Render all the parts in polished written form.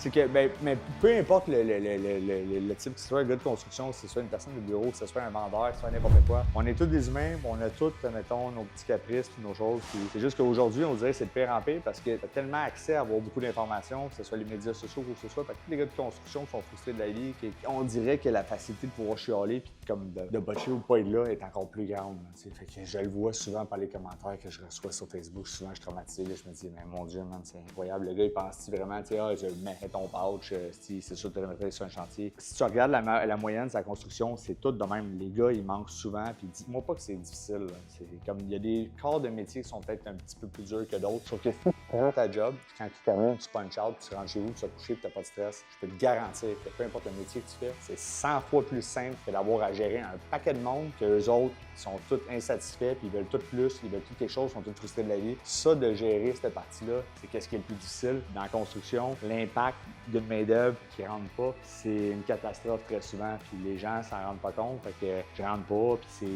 C'est que, ben, mais peu importe le type, que ce soit un gars de construction, que ce soit une personne de bureau, que ce soit un vendeur, que ce soit n'importe quoi, on est tous des humains, on a tous, mettons, nos petits caprices puis nos choses. Puis c'est juste qu'aujourd'hui, on dirait que c'est de pire en pire parce que t'as tellement accès à avoir beaucoup d'informations, que ce soit les médias sociaux ou que ce soit. Fait que tous les gars de construction qui sont frustrés de la vie, on dirait que la facilité de pouvoir chialer puis comme de botcher ou pas être là est encore plus grande. Fait que je le vois souvent par les commentaires que je reçois sur Facebook. Souvent, je suis traumatisé. Là, je me dis, mais mon Dieu, man, c'est incroyable. Le gars, il pense vraiment, tu sais, ah, je mets ton pouch, c'est sûr que tu le mettrais sur un chantier. Si tu regardes la moyenne de sa construction, c'est tout de même. Les gars, ils manquent souvent. Puis dis-moi pas que c'est difficile. C'est comme, il y a des corps de métier qui sont peut-être un petit peu plus durs que d'autres. Sauf que si tu prends ta job, quand tu termines, tu punch out, tu rentres chez vous, tu vas coucher, tu n'as pas de stress, je peux te garantir que peu importe le métier que tu fais, c'est 100 fois plus simple que d'avoir à gérer un paquet de monde que eux autres sont tous insatisfaits, puis ils veulent tout plus, ils veulent tout quelque chose, ils sont tous frustrés de la vie. Ça, de gérer cette partie-là, c'est qu'est-ce qui est le plus difficile. Dans la construction, l'impact d'une main-d'œuvre qui ne rentre pas, c'est une catastrophe très souvent, puis les gens s'en rendent pas compte, fait que je rentre pas, puis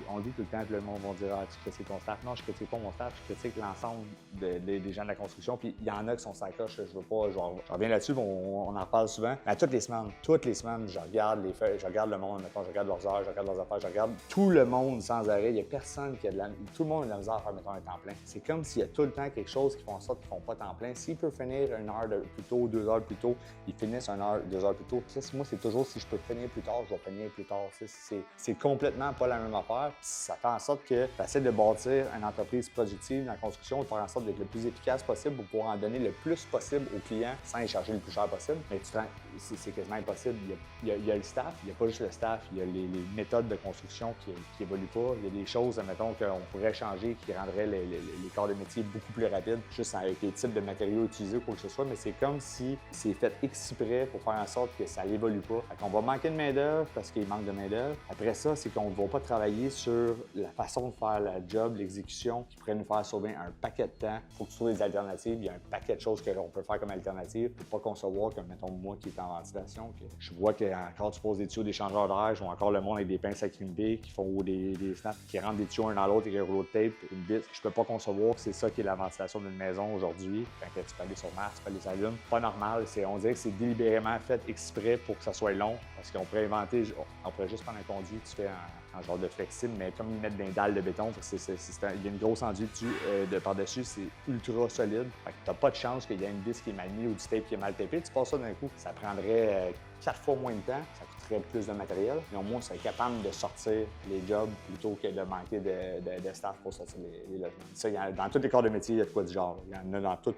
on le dit tout le temps, puis le monde va dire, ah, tu critiques ton staff. Non, je critique pas mon staff, je critique l'ensemble des gens de la construction, puis il y en a qui sont sacoches, je veux pas, je reviens là-dessus, on en reparle souvent. À toutes les semaines, je regarde les feuilles, je regarde le monde, mettons, je regarde leurs heures, je regarde leurs affaires, je regarde tout le monde sans arrêt. Il n'y a personne qui a tout le monde a de la misère à faire, mettons, un temps plein. C'est comme s'il y a tout le temps quelque chose qui font en sorte qu'ils font pas temps plein. S'ils peuvent finir 1 heure plus tôt, 2 heures plus tôt, ils finissent 1 heure, 2 heures plus tôt. Puis moi, c'est toujours si je peux finir plus tard, je vais finir plus tard. C'est complètement pas la même affaire. Puis ça fait en sorte que tu essaies de bâtir une entreprise productive dans la construction, de faire en sorte d'être le plus efficace possible pour pouvoir en donner le plus possible aux clients sans les charger le plus cher possible. Mais c'est quasiment impossible. Il y a le staff, il n'y a pas juste le staff, il y a les méthodes de construction qui évoluent pas. Il y a des choses, mettons, qu'on pourrait changer qui rendraient les corps de métier beaucoup plus rapides, juste avec les types de matériaux utilisés ou quoi que ce soit, mais c'est comme si c'est fait exprès pour faire en sorte que ça n'évolue pas. Fait qu'on va manquer de main-d'œuvre parce qu'il manque de main-d'œuvre. Après ça, c'est qu'on ne va pas travailler sur la façon de faire la job, l'exécution, qui pourrait nous faire sauver un paquet de temps. Il faut que tu trouves des alternatives. Il y a un paquet de choses qu'on peut faire comme alternative pour pas concevoir comme, mettons, moi qui est en ventilation, que je vois que encore tu poses des tuyaux d'échangeur d'air, ou encore le monde avec des pinces à crimper qui font des snaps, qui rentrent des tuyaux un dans l'autre avec un rouleau de tape, une vis. Je peux pas concevoir que c'est ça qui est la ventilation d'une maison aujourd'hui. Quand tu peux aller sur Mars, tu peux aller sur la Lune. Pas normal. On dirait que c'est délibérément fait exprès pour que ça soit long. Parce qu'on pourrait inventer, on pourrait juste prendre un conduit que tu fais en genre de flexible, mais comme ils mettent des dalles de béton, il y a une grosse enduit par-dessus, c'est ultra solide. Fait que t'as pas de chance qu'il y ait une vis qui est mal mise ou du tape qui est mal tapé. Tu passes ça d'un coup, ça prendrait 4 fois moins de temps, ça coûterait plus de matériel, mais au moins, ça serait capable de sortir les jobs plutôt que de manquer de staff pour sortir les logements. Ça, dans tous les corps de métier, il y a de quoi du genre. Il y en a dans tout.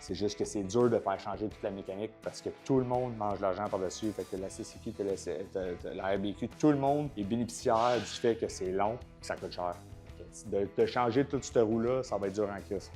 C'est juste que c'est dur de faire changer toute la mécanique parce que tout le monde mange de l'argent par-dessus. Fait que la CCQ, la RBQ, tout le monde est bénéficiaire du fait que c'est long et que ça coûte cher. De changer toute cette roue-là, ça va être dur en crise.